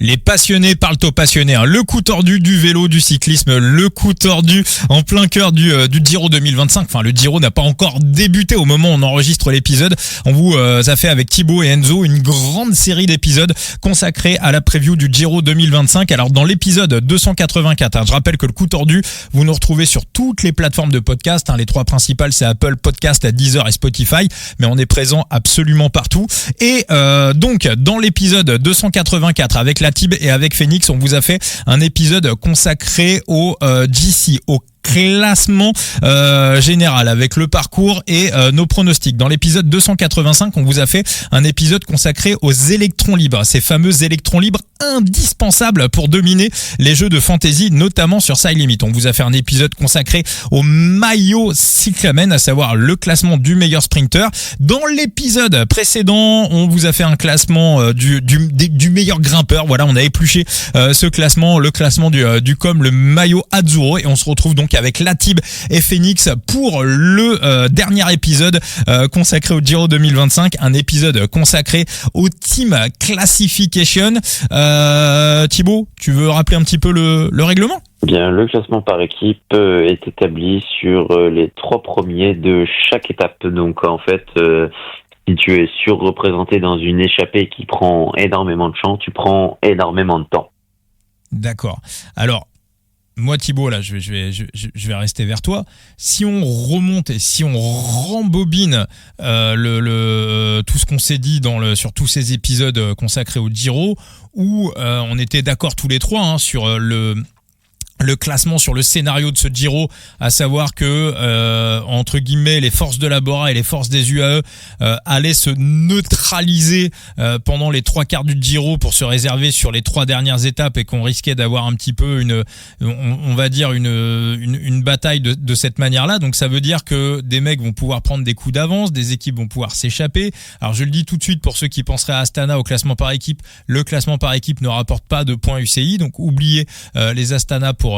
Les passionnés parlent aux passionnés. Le coup tordu du vélo, du cyclisme, le coup tordu en plein cœur du Giro 2025. Enfin, le Giro n'a pas encore débuté au moment où on enregistre l'épisode. On vous a fait avec Thibaut et Enzo une grande série d'épisodes consacrés à la preview du Giro 2025. Alors, dans l'épisode 284, je rappelle que le coup tordu, vous nous retrouvez sur toutes les plateformes de podcast. Les trois principales, c'est Apple Podcast, Deezer et Spotify. Mais on est présent absolument partout. Et donc, dans l'épisode 284 avec la Tib et avec Phoenix, on vous a fait un épisode consacré au GC, au classement général avec le parcours et nos pronostics. Dans l'épisode 285, on vous a fait un épisode consacré aux électrons libres, ces fameux électrons libres indispensables pour dominer les jeux de fantasy, notamment sur Side Limit. On vous a fait un épisode consacré au maillot cyclamen, à savoir le classement du meilleur sprinter. Dans l'épisode précédent, on vous a fait un classement du meilleur grimpeur. Voilà, on a épluché ce classement, le classement du com, le maillot Azzurro, et on se retrouve donc avec Latib et Phoenix pour le dernier épisode consacré au Giro 2025, un épisode consacré au Team Classification. Thibaut, tu veux rappeler un petit peu le règlement ? Bien, le classement par équipe est établi sur les 3 premiers de chaque étape. Donc en fait, si tu es surreprésenté dans une échappée qui prend énormément de champs, tu prends énormément de temps. D'accord. Alors, moi Thibaut, là, je vais rester vers toi. Si on remonte et si on rembobine tout ce qu'on s'est dit sur tous ces épisodes consacrés au Giro, où on était d'accord tous les trois sur le classement, sur le scénario de ce Giro, à savoir que entre guillemets les forces de la Bora et les forces des UAE allaient se neutraliser pendant les 3/4 du Giro pour se réserver sur les 3 dernières étapes, et qu'on risquait d'avoir un petit peu on va dire une bataille de cette manière-là. Donc ça veut dire que des mecs vont pouvoir prendre des coups d'avance, des équipes vont pouvoir s'échapper. Alors je le dis tout de suite pour ceux qui penseraient à Astana au classement par équipe, le classement par équipe ne rapporte pas de points UCI, donc oubliez les Astana pour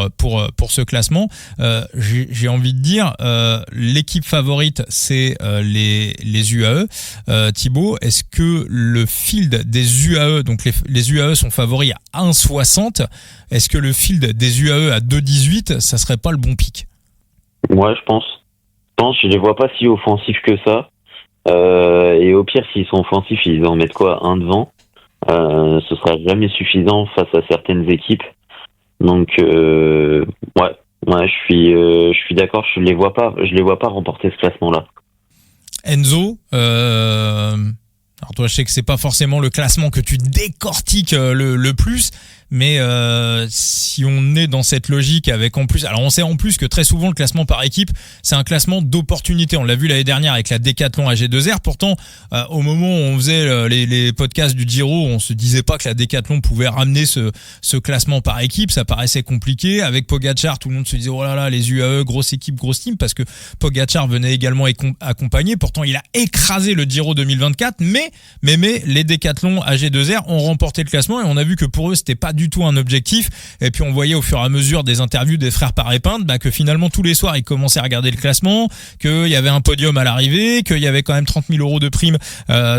ce classement. J'ai envie de dire l'équipe favorite, c'est les UAE. Thibaut, est-ce que le field des UAE, donc les UAE sont favoris à 1,60, est-ce que le field des UAE à 2,18, ça serait pas le bon pic? Ouais, je pense. Je les vois pas si offensifs que ça. Et au pire, s'ils sont offensifs, ils en mettent quoi, un devant. Ce sera jamais suffisant face à certaines équipes. Donc ouais, je suis d'accord, je les vois pas remporter ce classement-là. Enzo, alors toi, je sais que c'est pas forcément le classement que tu décortiques le plus, mais si on est dans cette logique avec en plus, alors on sait en plus que très souvent le classement par équipe, c'est un classement d'opportunité. On l'a vu l'année dernière avec la Décathlon AG2R. Pourtant, au moment où on faisait les podcasts du Giro, on se disait pas que la Décathlon pouvait ramener ce classement par équipe. Ça paraissait compliqué. Avec Pogacar, tout le monde se disait oh là là, les UAE, grosse équipe, grosse team, parce que Pogacar venait également accompagner. Pourtant, il a écrasé le Giro 2024, mais les Décathlon AG2R ont remporté le classement, et on a vu que pour eux, c'était pas du tout un objectif. Et puis on voyait au fur et à mesure des interviews des frères Paré-Pinte que finalement tous les soirs ils commençaient à regarder le classement, qu'il y avait un podium à l'arrivée, qu'il y avait quand même 30 000 € de prime,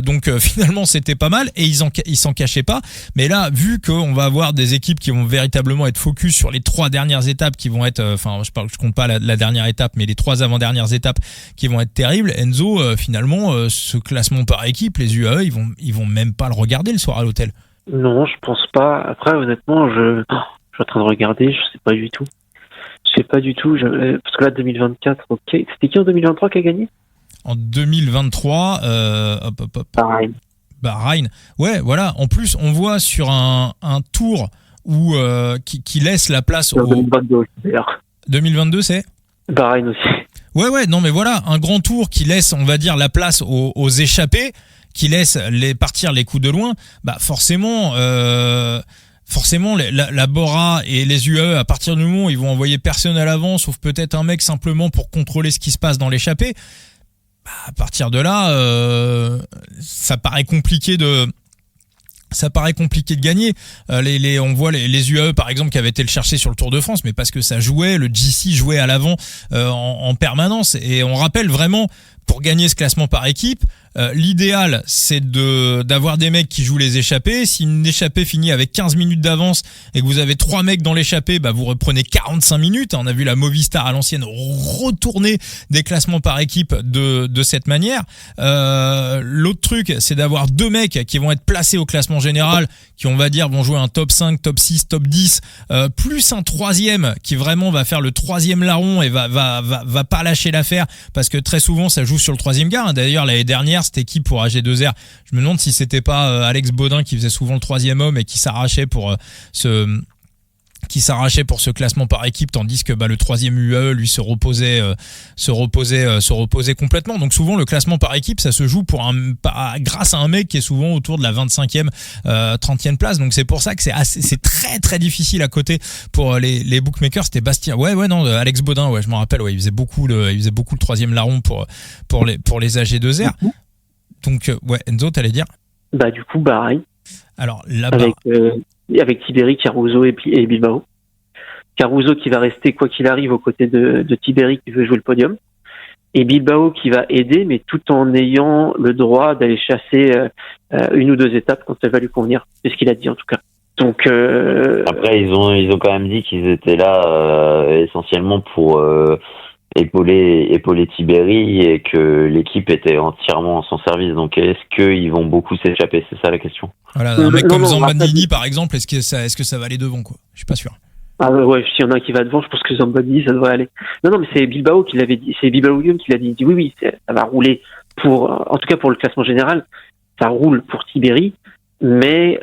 donc finalement c'était pas mal, et ils s'en cachaient pas. Mais là, vu qu'on va avoir des équipes qui vont véritablement être focus sur les 3 dernières étapes qui vont être, je compte pas la dernière étape, mais les 3 avant-dernières étapes qui vont être terribles, Enzo, finalement ce classement par équipe, les UAE ils vont même pas le regarder le soir à l'hôtel. Non, je pense pas. Après, honnêtement, je suis en train de regarder, je sais pas du tout. Parce que là, 2024, ok. C'était qui en 2023 qui a gagné? En 2023, Bahreïn. Ouais, voilà. En plus, on voit sur un tour où qui laisse la place au 2022 aussi, d'ailleurs. 2022, c'est Bahreïn aussi. Ouais, non mais voilà, un grand tour qui laisse, on va dire, la place aux échappés, qui laisse partir les coups de loin. Forcément la Bora et les UAE, à partir du moment où ils vont envoyer personne à l'avant, sauf peut-être un mec simplement pour contrôler ce qui se passe dans l'échappée, à partir de là, ça paraît compliqué de gagner. On voit les UAE par exemple qui avaient été le chercher sur le Tour de France, mais parce que ça jouait, le GC jouait à l'avant en permanence. Et on rappelle vraiment, pour gagner ce classement par équipe, L'idéal, c'est d'avoir des mecs qui jouent les échappées. Si une échappée finit avec 15 minutes d'avance et que vous avez 3 mecs dans l'échappée, vous reprenez 45 minutes. On a vu la Movistar à l'ancienne retourner des classements par équipe de cette manière. L'autre truc, c'est d'avoir 2 mecs qui vont être placés au classement général, qui on va dire vont jouer un top 5, top 6, top 10, plus un troisième qui vraiment va faire le troisième larron et va pas lâcher l'affaire, parce que très souvent ça joue sur le troisième gars. D'ailleurs l'année dernière cette équipe pour AG2R, je me demande si c'était pas Alex Baudin qui faisait souvent le troisième homme et qui s'arrachait pour ce classement par équipe, tandis que le troisième UE lui se reposait complètement. Donc souvent le classement par équipe ça se joue grâce à un mec qui est souvent autour de la 25e 30e place. Donc c'est pour ça que c'est très très difficile à côté pour les bookmakers. C'était Bastien Alex Baudin, je m'en rappelle, il faisait beaucoup le troisième larron pour les AG2R. Donc Enzo, t'allais dire? Du coup pareil. Alors là-bas avec Tiberi, Caruso et Bilbao. Caruso qui va rester quoi qu'il arrive aux côtés de Tiberi qui veut jouer le podium. Et Bilbao qui va aider, mais tout en ayant le droit d'aller chasser une ou 2 étapes quand ça va lui convenir. C'est ce qu'il a dit en tout cas. Donc après ils ont quand même dit qu'ils étaient là essentiellement pour épauler Tiberi et que l'équipe était entièrement en son service. Donc est-ce qu'ils vont beaucoup s'échapper? C'est ça la question. Voilà, un mec comme Zambadini par exemple, est-ce que ça va aller devant quoi? Je suis pas sûr. Ah ouais, s'il y en a un qui va devant, je pense que Zambadini ça devrait aller. Non mais c'est Bilbao qui l'avait dit, c'est Bilbao Guillaume qui l'a dit. Il dit oui, ça va rouler en tout cas pour le classement général, ça roule pour Tiberi, mais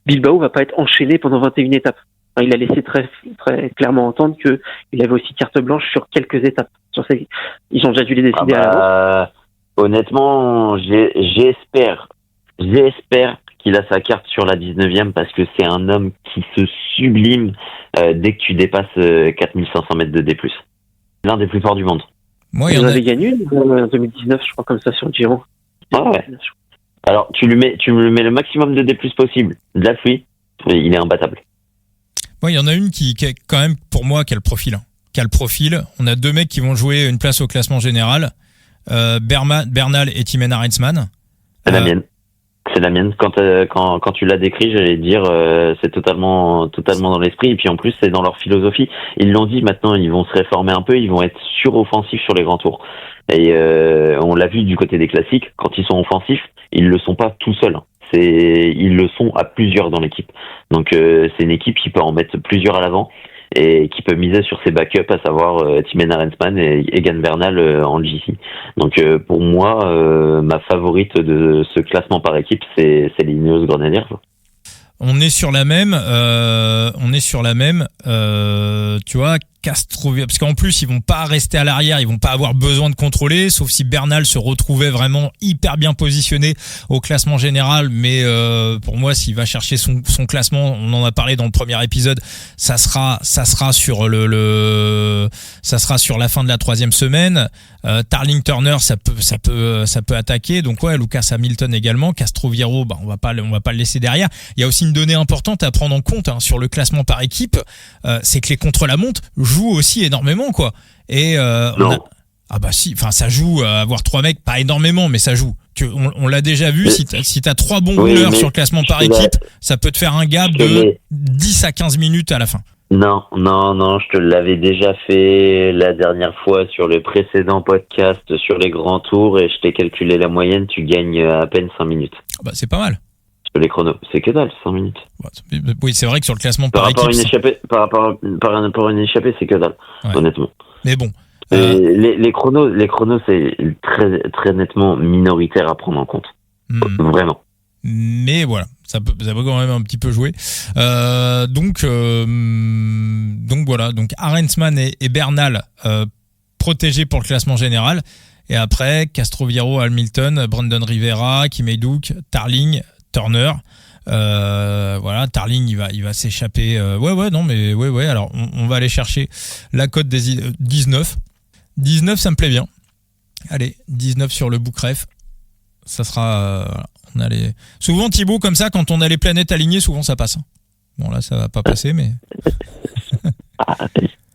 Bilbao va pas être enchaîné pendant 21 étapes. Enfin, il a laissé très très clairement entendre que il avait aussi carte blanche sur quelques étapes. Ils ont déjà dû les décider à l'avance. Honnêtement, j'espère qu'il a sa carte sur la 19e parce que c'est un homme qui se sublime dès que tu dépasses 4500 mètres de D+. L'un des plus forts du monde. Moi, il en avait gagné une en 2019, je crois, comme ça sur le Giro. Ah ouais. Alors, tu lui mets le maximum de D+ possible, de la pluie, il est imbattable. Moi, il y en a une qui est quand même, pour moi, qui a le profil. On a 2 mecs qui vont jouer une place au classement général. Bernal et Timen Arensman. C'est la mienne. Quand tu l'as décrit, j'allais dire c'est totalement dans l'esprit. Et puis en plus, c'est dans leur philosophie. Ils l'ont dit, maintenant, ils vont se réformer un peu. Ils vont être suroffensifs sur les grands tours. Et on l'a vu du côté des classiques. Quand ils sont offensifs, ils le sont pas tout seuls. Ils le sont à plusieurs dans l'équipe. Donc c'est une équipe qui peut en mettre plusieurs à l'avant et qui peut miser sur ses backups, à savoir Timen Arensman et Egan Bernal en GC. Donc pour moi, ma favorite de ce classement par équipe, c'est l'Ineos Grenadiers. On est sur la même, tu vois, Castroviejo, parce qu'en plus ils vont pas rester à l'arrière, ils vont pas avoir besoin de contrôler, sauf si Bernal se retrouvait vraiment hyper bien positionné au classement général. Mais pour moi, s'il va chercher son classement, on en a parlé dans le premier épisode, ça sera sur ça sera sur la fin de la 3e semaine. Tarling Turner, ça peut attaquer. Donc ouais, Lucas Hamilton également. Castroviejo, on va pas le laisser derrière. Il y a aussi une donnée importante à prendre en compte sur le classement par équipe, c'est que les contre-la-montre jouent aussi énormément quoi. Et ça joue avoir 3 mecs, pas énormément, mais ça joue. On l'a déjà vu, si t'as 3 bons rouleurs sur le classement par équipe, ça peut te faire un gap de 10 à 15 minutes à la fin. Non, je te l'avais déjà fait la dernière fois sur le précédent podcast sur les grands tours et je t'ai calculé la moyenne, tu gagnes à peine 5 minutes. C'est pas mal. Sur les chronos, c'est que dalle, 5 minutes. Oui, c'est vrai que sur le classement par équipe... Par rapport à une échappée, c'est que dalle, honnêtement. Mais bon... Les chronos, c'est très, très nettement minoritaire à prendre en compte. Vraiment. Mais voilà, ça peut quand même un petit peu jouer. Donc voilà, donc Arensman et Bernal protégés pour le classement général. Et après, Castroviejo, Hamilton, Brandon Rivera, Kim Heiduk, Tarling, Turner. Voilà, Tarling il va s'échapper. Ouais. Alors on va aller chercher la cote des 19. 19, ça me plaît bien. Allez, 19 sur le bookref. Ça sera. On a les... Souvent Thibaut comme ça, quand on a les planètes alignées, souvent ça passe. Bon là, ça va pas passer, mais. De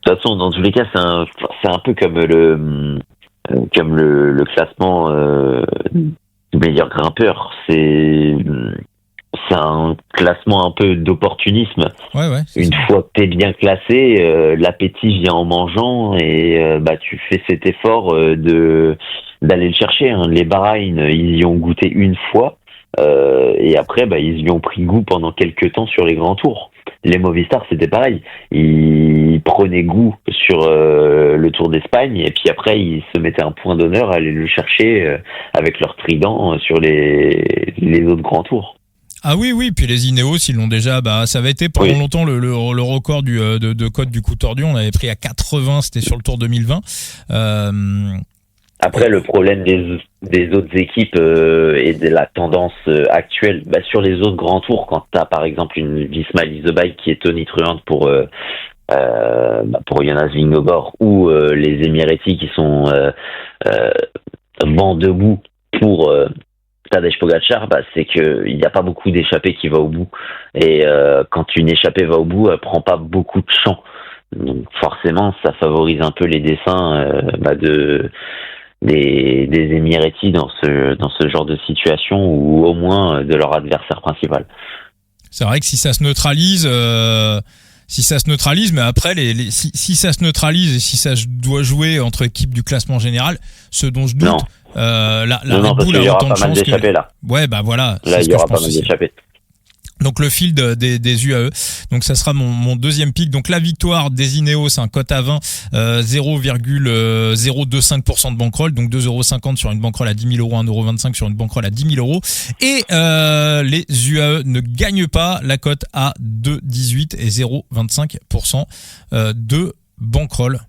toute façon, dans tous les cas, c'est un peu comme comme le classement meilleur grimpeur. C'est un classement un peu d'opportunisme. Ouais. Une fois que t'es bien classé, l'appétit vient en mangeant et tu fais cet effort d'aller le chercher. Hein. Les Bahreïn, ils y ont goûté une fois et après, ils y ont pris goût pendant quelques temps sur les grands tours. Les Movistar, c'était pareil. Ils prenaient goût sur le Tour d'Espagne et puis après, ils se mettaient un point d'honneur à aller le chercher avec leur trident sur les autres grands tours. Ah oui, puis les Ineos, ils l'ont déjà, ça avait été pendant longtemps le record de cote du coup tordu, on avait pris à 80, c'était sur le Tour 2020. Après, le problème des autres équipes et de la tendance actuelle, sur les autres grands tours, quand t'as par exemple une Visma Lease qui est tonitruante pour Jonas Vingegaard ou les Emiratis qui sont vent debout pour Tadej Pogacar, c'est que il n'y a pas beaucoup d'échappées qui va au bout. Et quand une échappée va au bout, elle prend pas beaucoup de champ. Donc forcément, ça favorise un peu les dessins des Emiratis dans ce genre de situation ou au moins de leur adversaire principal. C'est vrai que si ça se neutralise, mais après si ça se neutralise et si ça doit jouer entre équipes du classement général, ce dont je doute. La Red Bull a autant de chance que... là. Ouais, voilà. Là, il y aura pas mal d'échappées. Donc le field des UAE. Donc ça sera mon deuxième pick. Donc la victoire des Ineos, un cote à 20, 0,025% de bankroll. Donc 2,50€ sur une bankroll à 10 000 €, 1,25€ sur une bankroll à 10 000 €. Et les UAE ne gagnent pas, la cote à 2,18 et 0,25% de bankroll.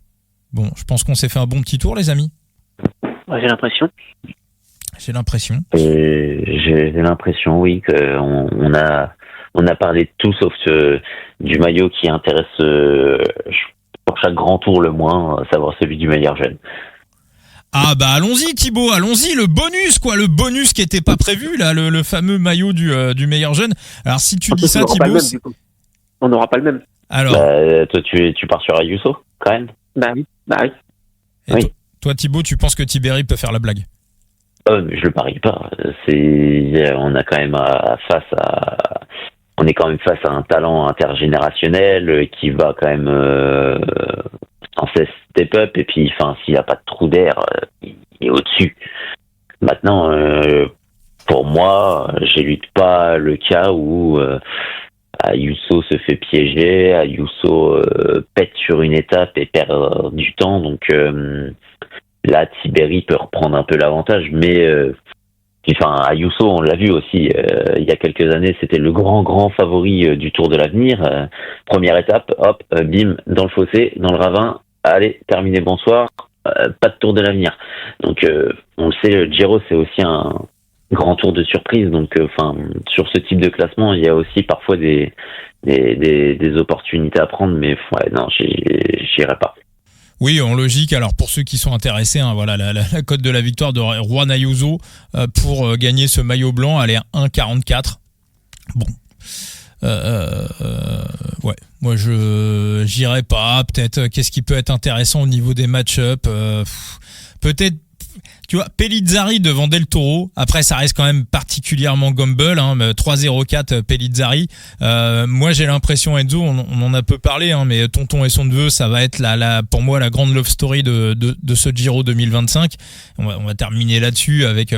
Bon, je pense qu'on s'est fait un bon petit tour, les amis. Ouais, j'ai l'impression. J'ai l'impression, oui, qu'on a parlé de tout sauf du maillot qui intéresse pour chaque grand tour le moins, à savoir celui du meilleur jeune. Ah allons-y Thibaut, le bonus qui était pas prévu là, le fameux maillot du meilleur jeune. Alors si tu dis ça Thibaut, on n'aura pas le même. Alors toi tu pars sur Ayuso quand même. Oui. Oui. Toi Thibaut, tu penses que Tiberi peut faire la blague? Je le parie pas. On est quand même face à un talent intergénérationnel qui va quand même en step up et puis s'il a pas de trou d'air, il est au-dessus. Maintenant, pour moi, j'élude pas le cas où Ayuso se fait piéger, Ayuso pète sur une étape et perd du temps, donc là Tiberi peut reprendre un peu l'avantage, mais Ayuso, on l'a vu aussi il y a quelques années, c'était le grand favori du Tour de l'Avenir. Première étape, hop, bim, dans le fossé, dans le ravin, allez, terminé, bonsoir, pas de Tour de l'Avenir. Donc on le sait, le Giro c'est aussi un grand tour de surprise, donc sur ce type de classement il y a aussi parfois des opportunités à prendre, mais non, j'irai pas. Oui, en logique. Alors pour ceux qui sont intéressés, voilà la cote de la victoire de Juan Ayuso pour gagner ce maillot blanc, elle est à 1,44. Bon, ouais, moi je j'irai pas. Peut-être qu'est-ce qui peut être intéressant au niveau des match-up, peut-être. Tu vois, Pellizzari devant Del Toro. Après, ça reste quand même particulièrement Gumbel, 3,04 Pellizzari. Moi, j'ai l'impression, Enzo, on en a peu parlé, mais Tonton et son neveu, ça va être pour moi la grande love story de ce Giro 2025. On va terminer là-dessus avec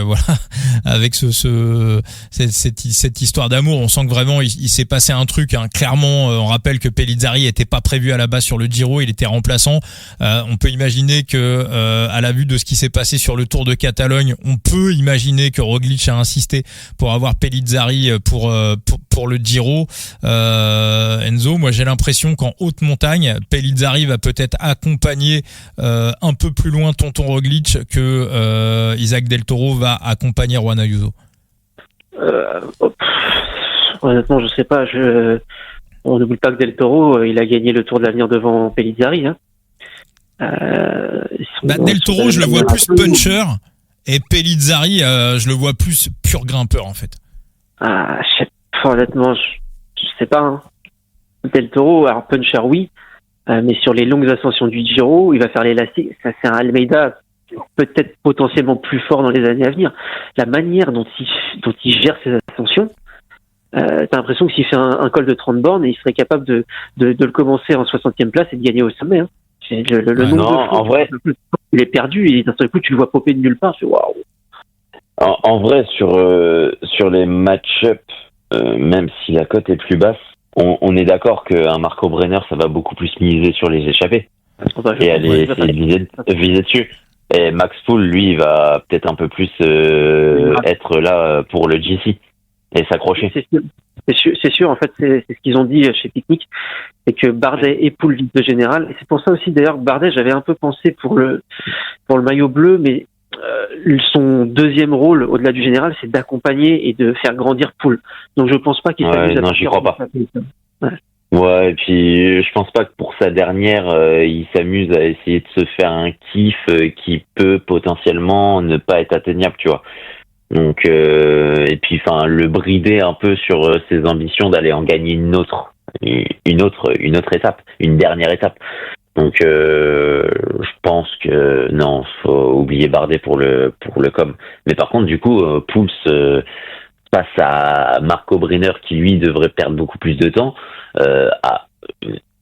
avec cette histoire d'amour. On sent que vraiment il s'est passé un truc. Clairement, on rappelle que Pellizzari était pas prévu à la base sur le Giro, il était remplaçant. On peut imaginer que à la vue de ce qui s'est passé sur le Tour de Catalogne, on peut imaginer que Roglic a insisté pour avoir Pellizzari pour le Giro. Enzo, moi j'ai l'impression qu'en haute montagne, Pellizzari va peut-être accompagner un peu plus loin Tonton Roglic que Isaac Del Toro va accompagner Juan Ayuso. Honnêtement, je sais pas. On n'oublie pas que Del Toro, il a gagné le Tour de l'Avenir devant Pellizzari. Del Toro, je le vois plus puncher, et Pellizzari, je le vois plus pur grimpeur en fait. Honnêtement, je sais pas. Del Toro, alors puncher oui, mais sur les longues ascensions du Giro, il va faire l'élastique. Ça, c'est un Almeida. peut-être potentiellement plus fort dans les années à venir. La manière dont il gère ses ascensions, t'as l'impression que s'il fait un col de 30 bornes, il serait capable de le commencer en 60e place et de gagner au sommet. Hein. Le nombre non, de fois, en vrai, il est perdu et d'un seul coup, tu le vois popper de nulle part. Tu fais, waouh. en vrai, sur les match-up, même si la cote est plus basse, on est d'accord qu'un Marco Brenner, ça va beaucoup plus miser sur les échappées et aller essayer de viser dessus. Et Max Poole, lui, il va peut-être un peu plus être là pour le GC et s'accrocher. C'est sûr, en fait, c'est ce qu'ils ont dit chez Picnic, c'est que Bardet et Poole visent le général. Et c'est pour ça aussi, d'ailleurs, Bardet, j'avais un peu pensé pour le maillot bleu, mais son deuxième rôle, au-delà du général, c'est d'accompagner et de faire grandir Poole. Donc je pense pas qu'il s'amuse à... Non, j'y crois pas. Ouais, et puis je pense pas que pour sa dernière, il s'amuse à essayer de se faire un kiff qui peut potentiellement ne pas être atteignable, tu vois. Donc et puis enfin le brider un peu sur ses ambitions d'aller en gagner une autre étape, une dernière étape. Donc je pense que non, faut oublier Bardet pour le com. Mais par contre du coup Pouls face à Marco Brenner qui lui devrait perdre beaucoup plus de temps,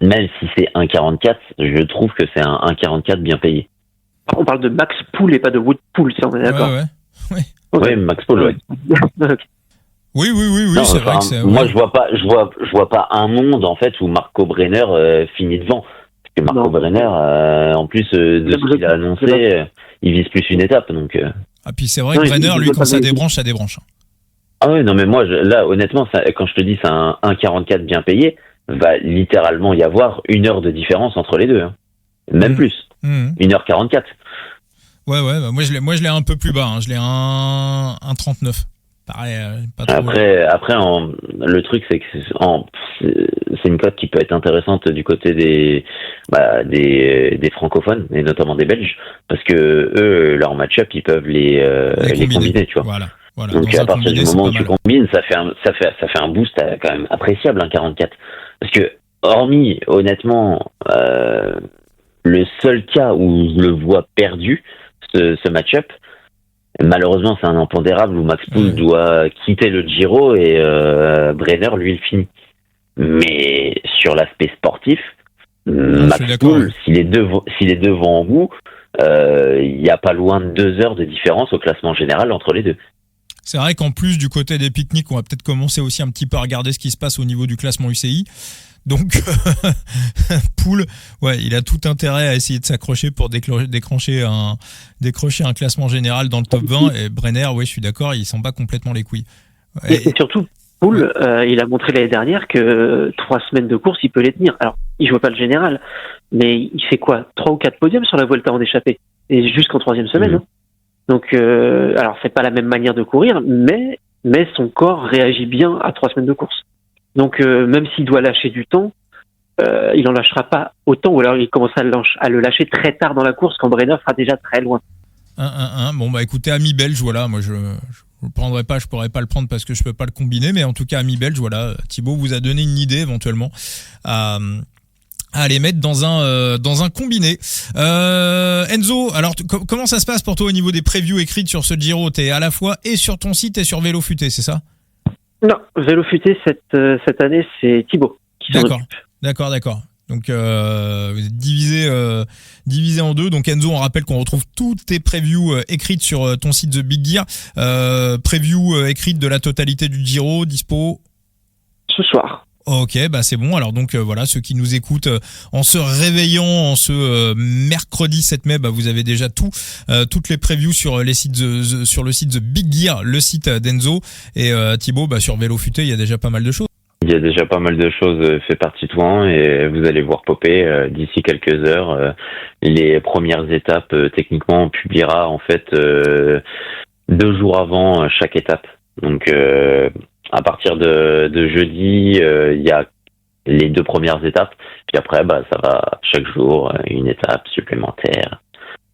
même si c'est 1,44, je trouve que c'est un 1,44 bien payé. On parle de Max Poole et pas de Wood Poole, ça on est d'accord. Ouais. Oui, Max Poole, ouais. Okay. Oui, non, c'est vrai que c'est... Moi, je vois pas un monde, en fait, où Marco Brenner finit devant. Parce que Marco Brenner, en plus de ce qu'il a annoncé, il vise plus une étape, donc... Ah, puis c'est vrai que Brenner, lui, quand ça débranche, ça débranche. Ah oui, non, mais moi, là, honnêtement, quand je te dis c'est un 1,44 bien payé, va littéralement y avoir 1 heure de différence entre les deux. Hein. Même plus. 1h44. Ouais, bah moi je l'ai un peu plus bas, hein. Je l'ai un 39. Pareil, pas trop. Après le truc c'est que c'est une cote qui peut être intéressante du côté des francophones et notamment des Belges parce que eux leur match-up ils peuvent les combiner, tu vois. Voilà. Donc à partir du moment où tu combines, ça fait un boost quand même appréciable, 1,44. Parce que hormis honnêtement le seul cas où je le vois perdu, ce match-up, malheureusement c'est un impondérable où Max Poole doit quitter le Giro et Brenner lui il finit. Mais sur l'aspect sportif, Max Poole, s'il est devant vous, il n'y a pas loin de 2 heures de différence au classement général entre les deux. C'est vrai qu'en plus du côté des pique-niques, on va peut-être commencer aussi un petit peu à regarder ce qui se passe au niveau du classement UCI. Donc, Poole, ouais, il a tout intérêt à essayer de s'accrocher pour décrocher un classement général dans le top 20. Et Brenner, ouais, je suis d'accord, il s'en bat complètement les couilles. Et surtout, Poole, il a montré l'année dernière que 3 semaines de course, il peut les tenir. Alors, il joue pas le général, mais il fait quoi, 3 ou 4 podiums sur la Vuelta en échappée, et jusqu'en 3e semaine. Hein. Donc, alors c'est pas la même manière de courir, mais son corps réagit bien à 3 semaines de course. Donc, même s'il doit lâcher du temps, il en lâchera pas autant, ou alors il commence à le lâcher très tard dans la course quand Brenner sera déjà très loin. Bon, bah écoutez, ami belge, voilà, moi je le prendrai pas, je pourrais pas le prendre parce que je peux pas le combiner, mais en tout cas, ami belge, voilà, Thibaut vous a donné une idée éventuellement à aller mettre dans un combiné. Enzo, alors comment ça se passe pour toi au niveau des previews écrites sur ce Giro? T'es à la fois et sur ton site et sur Vélo Futé, c'est ça? Non, Vélo Futé cette année c'est Thibaut qui s'en occupe. D'accord. Donc vous êtes divisé en deux. Donc Enzo, on rappelle qu'on retrouve toutes tes previews écrites sur ton site The Big Gear. Preview écrite de la totalité du Giro, dispo ce soir. Ok, bah c'est bon. Alors donc voilà, ceux qui nous écoutent en se réveillant en ce mercredi 7 mai, bah vous avez déjà toutes les previews sur les sites sur le site The Big Gear, le site d'Enzo, et Thibaut, bah sur Vélo Futé, il y a déjà pas mal de choses. Il y a déjà pas mal de choses fait par Titouan et vous allez voir popper d'ici quelques heures les premières étapes. Techniquement, on publiera en fait 2 jours avant chaque étape. Donc à partir de jeudi, il y a les 2 premières étapes. Puis après, bah ça va chaque jour une étape supplémentaire.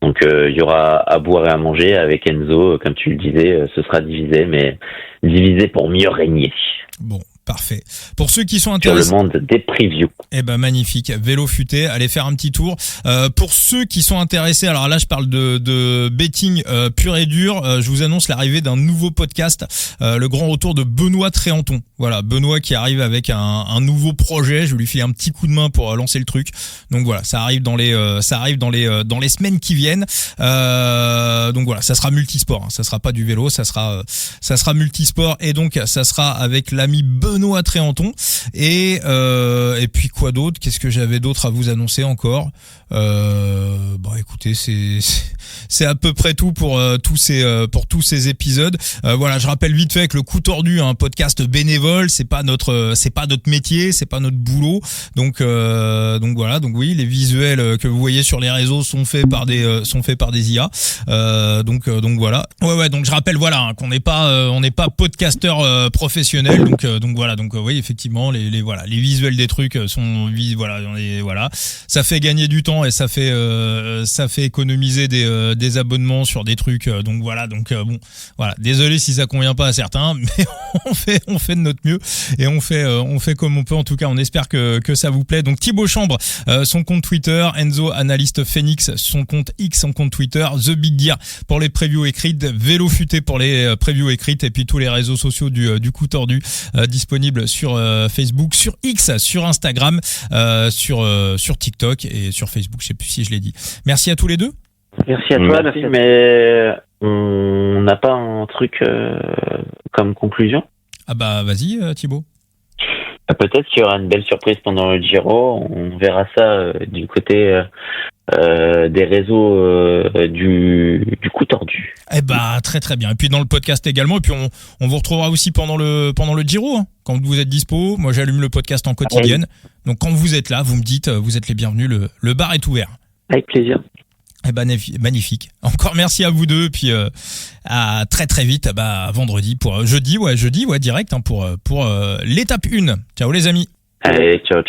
Donc il y aura à boire et à manger avec Enzo, comme tu le disais, ce sera divisé, mais divisé pour mieux régner. Bon. Parfait. Pour ceux qui sont sur le intéressés, monde des previews. eh ben magnifique, Vélo Futé, allez faire un petit tour. Pour ceux qui sont intéressés, alors là je parle de betting pur et dur, je vous annonce l'arrivée d'un nouveau podcast, le grand retour de Benoît Tréanton. Voilà, Benoît qui arrive avec un nouveau projet, je vais lui filer un petit coup de main pour lancer le truc. Donc voilà, ça arrive dans les semaines qui viennent. Donc voilà, ça sera multisport, hein. Ça sera pas du vélo, ça sera multisport, et donc ça sera avec l'ami Benoît Tréanton. Et puis quoi d'autre? Qu'est-ce que j'avais d'autre à vous annoncer encore? Écoutez, c'est à peu près tout pour tous ces épisodes. Voilà, je rappelle vite fait que le Coup Tordu, un podcast bénévole, c'est pas notre métier, c'est pas notre boulot. Donc voilà, donc oui, les visuels que vous voyez sur les réseaux sont faits par des IA. Donc voilà. Ouais, donc je rappelle, voilà, hein, qu'on n'est pas podcasteur professionnel. Donc voilà, oui, effectivement, les visuels des trucs sont, voilà, ça fait gagner du temps et ça fait économiser des abonnements sur des trucs. Donc voilà, désolé si ça convient pas à certains, mais on fait de notre mieux et on fait comme on peut. En tout cas, on espère que ça vous plaît. Donc Thibaut Chambre, son compte Twitter, Enzo Analyste Phoenix, son compte X, son compte Twitter, The Big Gear pour les previews écrites, Vélo Futé pour les previews écrites, et puis tous les réseaux sociaux du Coup Tordu disponibles sur Facebook, sur X, sur Instagram, sur TikTok et sur Facebook. Je sais plus si je l'ai dit. Merci à tous les deux. Merci à toi. Merci, mais on n'a pas un truc comme conclusion? Ah bah vas-y Thibaut. Peut-être qu'il y aura une belle surprise pendant le Giro. On verra ça du côté des réseaux du Coup Tordu. Eh bah très très bien. Et puis dans le podcast également. Et puis on vous retrouvera aussi pendant le Giro, hein. Quand vous êtes dispo, moi j'allume le podcast en quotidienne. Donc quand vous êtes là, vous me dites, vous êtes les bienvenus. Le bar est ouvert. Avec plaisir. Eh ben magnifique. Encore merci à vous deux, puis à très très vite, vendredi pour jeudi direct, hein, pour l'étape 1. Ciao les amis. Allez, ciao.